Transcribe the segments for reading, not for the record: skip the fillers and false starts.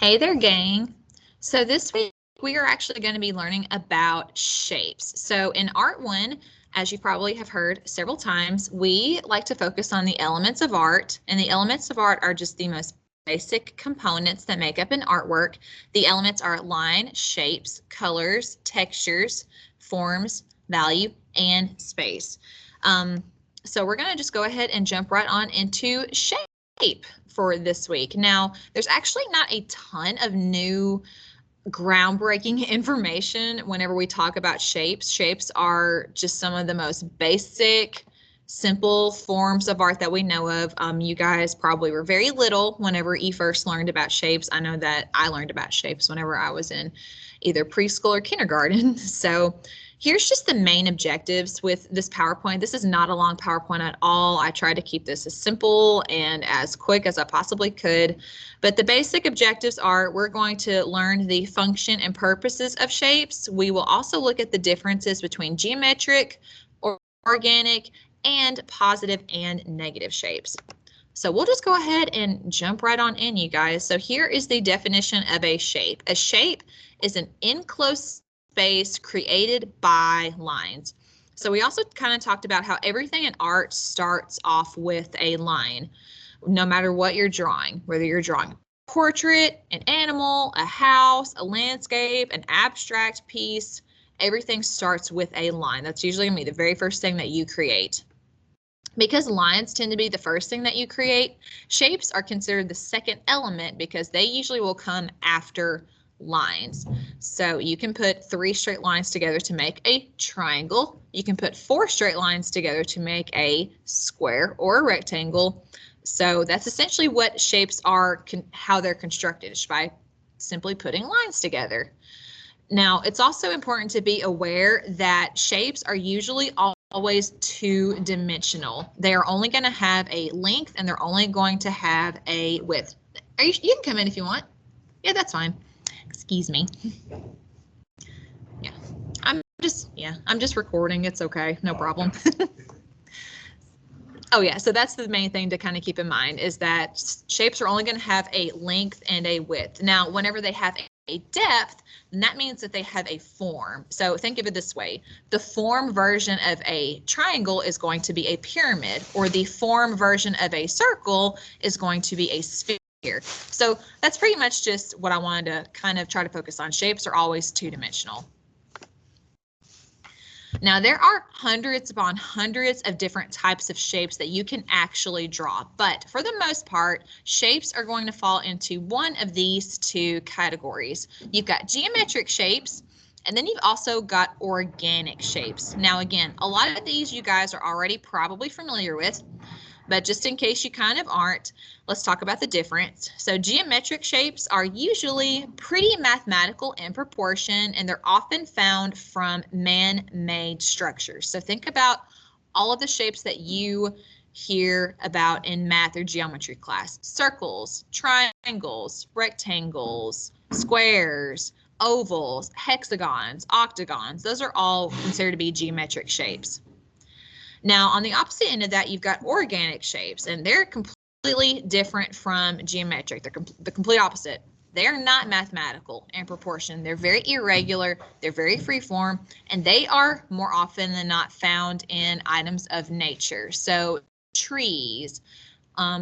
Hey there, gang. So this week we are actually going to be learning about shapes. So in Art 1, as you probably have heard several times, we like to focus on the elements of art, and the elements of art are just the most basic components that make up an artwork. The elements are line, shapes, colors, textures, forms, value, and space. So we're going to just go ahead and jump right on into shape for this week. Now, there's actually not a ton of new groundbreaking information whenever we talk about shapes. Shapes are just some of the most basic, simple forms of art that we know of. You guys probably were very little whenever you first learned about shapes. I know that I learned about shapes whenever I was in either preschool or kindergarten. So here's just the main objectives with this PowerPoint. This is not a long PowerPoint at all. I tried to keep this as simple and as quick as I possibly could. But the basic objectives are we're going to learn the function and purposes of shapes. We will also look at the differences between geometric, organic, and positive and negative shapes. So we'll just go ahead and jump right on in, you guys. So here is the definition of a shape. A shape is an enclosed space created by lines. So we also kind of talked about how everything in art starts off with a line, no matter what you're drawing, whether you're drawing a portrait, an animal, a house, a landscape, an abstract piece, everything starts with a line. That's usually going to be the very first thing that you create. Because lines tend to be the first thing that you create, shapes are considered the second element because they usually will come after lines. So you can put 3 straight lines together to make a triangle. You can put 4 straight lines together to make a square or a rectangle. So that's essentially what shapes are, how they're constructed, is by simply putting lines together. Now, it's also important to be aware that shapes are usually always two-dimensional. They are only going to have a length and they're only going to have a width. You can come in if you want. Yeah, that's fine. Excuse me. Yeah, I'm just recording. It's okay. No problem. Oh yeah, so that's the main thing to kind of keep in mind is that shapes are only going to have a length and a width. Now, whenever they have a depth, then that means that they have a form. So think of it this way. The form version of a triangle is going to be a pyramid, or the form version of a circle is going to be a sphere. So that's pretty much just what I wanted to kind of try to focus on. Shapes are always two-dimensional. Now, there are hundreds upon hundreds of different types of shapes that you can actually draw, but for the most part, shapes are going to fall into one of these 2 categories. You've got geometric shapes, and then you've also got organic shapes. Now, again, a lot of these you guys are already probably familiar with, but just in case you kind of aren't, let's talk about the difference. So geometric shapes are usually pretty mathematical in proportion, and they're often found from man-made structures. So think about all of the shapes that you hear about in math or geometry class. Circles, triangles, rectangles, squares, ovals, hexagons, octagons. Those are all considered to be geometric shapes. Now, on the opposite end of that, you've got organic shapes, and they're completely different from geometric. They're the complete opposite. They're not mathematical in proportion. They're very irregular, they're very freeform, and they are more often than not found in items of nature. So trees,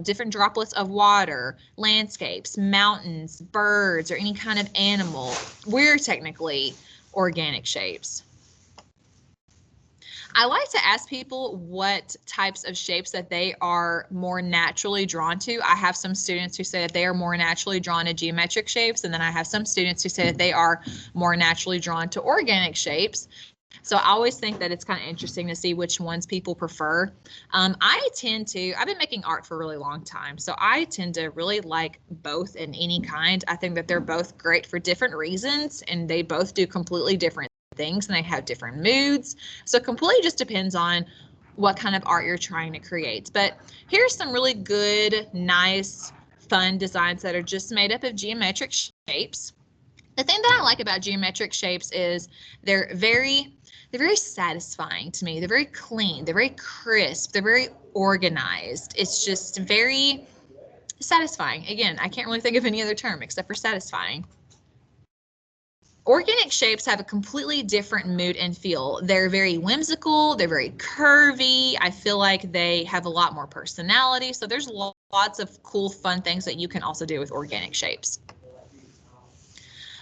different droplets of water, landscapes, mountains, birds, or any kind of animal. We're technically organic shapes. I like to ask people what types of shapes that they are more naturally drawn to. I have some students who say that they are more naturally drawn to geometric shapes, and then I have some students who say that they are more naturally drawn to organic shapes. So I always think that it's kind of interesting to see which ones people prefer. I've been making art for a really long time, so I tend to really like both in any kind. I think that they're both great for different reasons, and they both do completely different things, and they have different moods. So it completely just depends on what kind of art you're trying to create. But here's some really good, nice, fun designs that are just made up of geometric shapes. The thing that I like about geometric shapes is they're very satisfying to me. They're very clean, they're very crisp, they're very organized. It's just very Satisfying. Again, I can't really think of any other term except for satisfying. Organic shapes have a completely different mood and feel. They're very whimsical, they're very curvy. I feel like they have a lot more personality. So there's lots of cool, fun things that you can also do with organic shapes.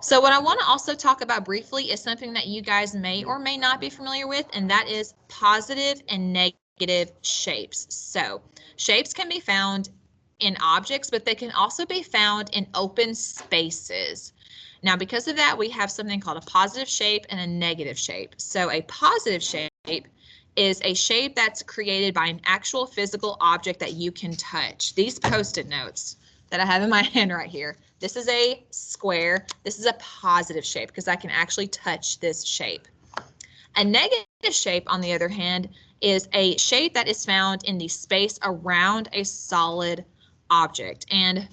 So what I want to also talk about briefly is something that you guys may or may not be familiar with, and that is positive and negative shapes. So shapes can be found in objects, but they can also be found in open spaces. Now, because of that, we have something called a positive shape and a negative shape. So a positive shape is a shape that's created by an actual physical object that you can touch. These Post-it notes that I have in my hand right here, this is a square. This is a positive shape because I can actually touch this shape. A negative shape, on the other hand, is a shape that is found in the space around a solid object. And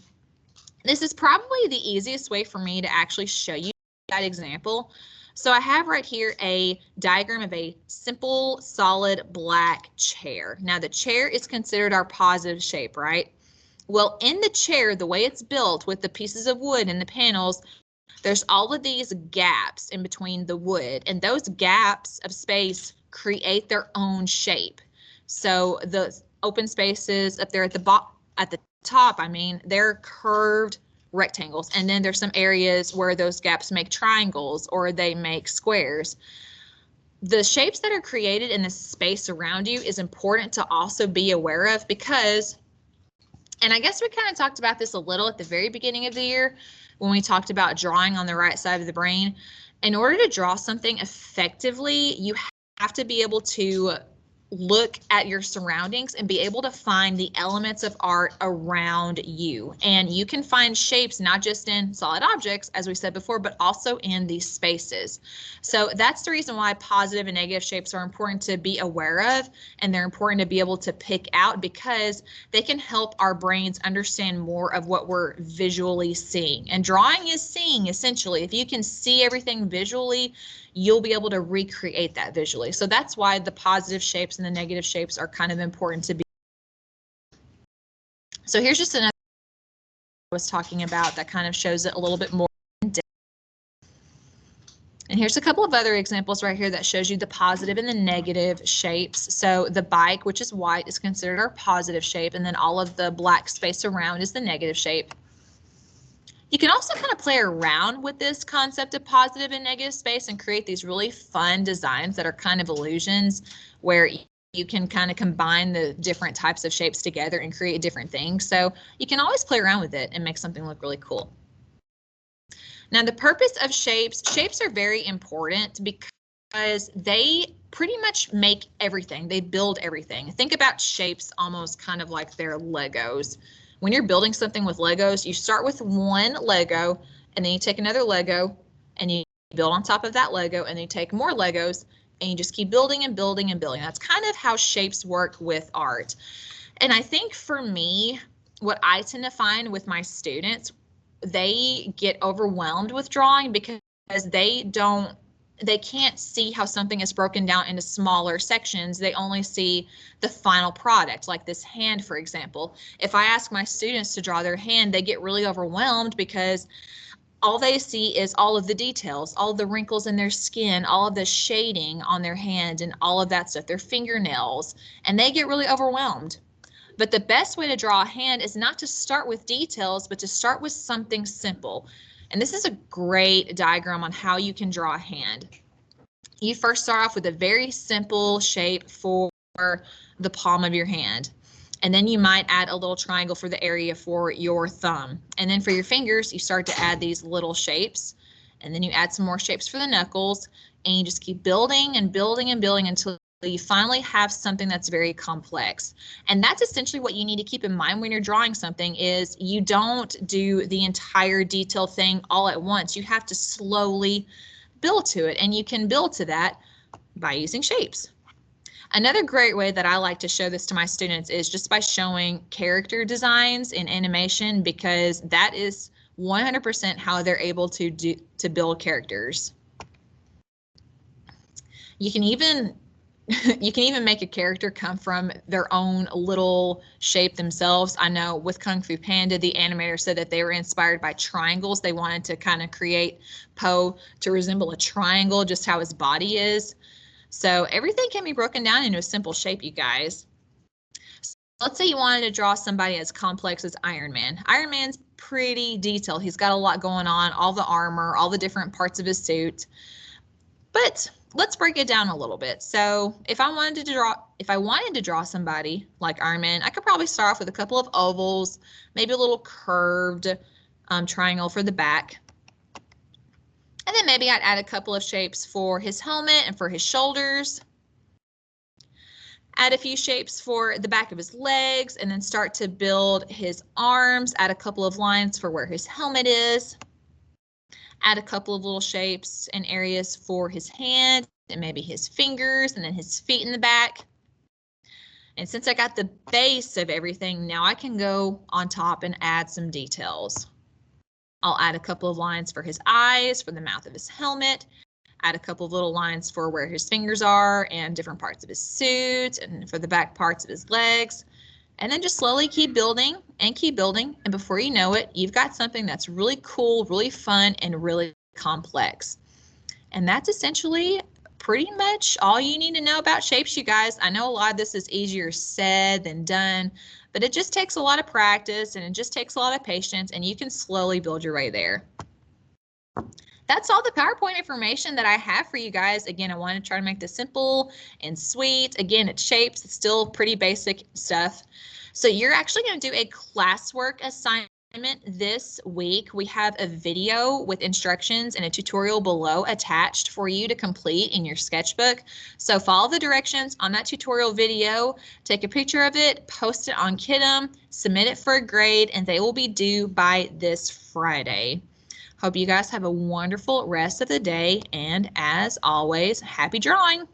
this is probably the easiest way for me to actually show you that example. So I have right here a diagram of a simple, solid black chair. Now the chair is considered our positive shape, right? Well, in the chair, the way it's built with the pieces of wood and the panels, there's all of these gaps in between the wood, and those gaps of space create their own shape. So the open spaces up there at the top, I mean, they're curved rectangles, and then there's some areas where those gaps make triangles or they make squares. The shapes that are created in the space around you is important to also be aware of because, and I guess we kind of talked about this a little at the very beginning of the year when we talked about drawing on the right side of the brain. In order to draw something effectively, you have to be able to look at your surroundings and be able to find the elements of art around you. And you can find shapes not just in solid objects, as we said before, but also in these spaces. So that's the reason why positive and negative shapes are important to be aware of, and they're important to be able to pick out because they can help our brains understand more of what we're visually seeing. And drawing is seeing, essentially. If you can see everything visually, you'll be able to recreate that visually. So that's why the positive shapes and the negative shapes are kind of important to be. So here's just another I was talking about that kind of shows it a little bit more in depth. And here's a couple of other examples right here that shows you the positive and the negative shapes. So the bike, which is white, is considered our positive shape, and then all of the black space around is the negative shape. You can also kind of play around with this concept of positive and negative space and create these really fun designs that are kind of illusions where you can kind of combine the different types of shapes together and create different things. So you can always play around with it and make something look really cool. Now, the purpose of shapes are very important because they pretty much make everything. They build everything. Think about shapes almost kind of like they're Legos. When you're building something with Legos, you start with one Lego, and then you take another Lego, and you build on top of that Lego, and then you take more Legos, and you just keep building and building and building. That's kind of how shapes work with art. And I think for me, what I tend to find with my students, they get overwhelmed with drawing because they can't see how something is broken down into smaller sections. They only see the final product, like this hand, for example. If I ask my students to draw their hand, they get really overwhelmed because all they see is all of the details, all of the wrinkles in their skin, all of the shading on their hand, and all of that stuff, their fingernails, and they get really overwhelmed. But the best way to draw a hand is not to start with details, but to start with something simple. And this is a great diagram on how you can draw a hand. You first start off with a very simple shape for the palm of your hand. And then you might add a little triangle for the area for your thumb. And then for your fingers, you start to add these little shapes. And then you add some more shapes for the knuckles. And you just keep building and building and building until you finally have something that's very complex. And that's essentially what you need to keep in mind when you're drawing something is you don't do the entire detail thing all at once. You have to slowly build to it, and you can build to that by using shapes. Another great way that I like to show this to my students is just by showing character designs in animation, because that is 100% how they're able to build characters. You can even you can even make a character come from their own little shape themselves. I know with Kung Fu Panda, the animator said that they were inspired by triangles. They wanted to kind of create Po to resemble a triangle, just how his body is. So everything can be broken down into a simple shape, you guys. So let's say you wanted to draw somebody as complex as Iron Man. Iron Man's pretty detailed. He's got a lot going on, all the armor, all the different parts of his suit. But let's break it down a little bit. So if I wanted to draw somebody like Iron Man, I could probably start off with a couple of ovals, maybe a little curved triangle for the back. And then maybe I'd add a couple of shapes for his helmet and for his shoulders. Add a few shapes for the back of his legs, and then start to build his arms. Add a couple of lines for where his helmet is. Add a couple of little shapes and areas for his hand and maybe his fingers and then his feet in the back. And since I got the base of everything, now I can go on top and add some details. I'll add a couple of lines for his eyes, for the mouth of his helmet, add a couple of little lines for where his fingers are and different parts of his suit and for the back parts of his legs. And then just slowly keep building and keep building. And before you know it, you've got something that's really cool, really fun, and really complex. And that's essentially pretty much all you need to know about shapes, you guys. I know a lot of this is easier said than done, but it just takes a lot of practice and it just takes a lot of patience, and you can slowly build your way there. That's all the PowerPoint information that I have for you guys. Again, I want to try to make this simple and sweet. Again, it's shapes. It's still pretty basic stuff. So you're actually going to do a classwork assignment this week. We have a video with instructions and a tutorial below attached for you to complete in your sketchbook. So follow the directions on that tutorial video, take a picture of it, post it on Kidim, submit it for a grade, and they will be due by this Friday. Hope you guys have a wonderful rest of the day, and as always, happy drawing!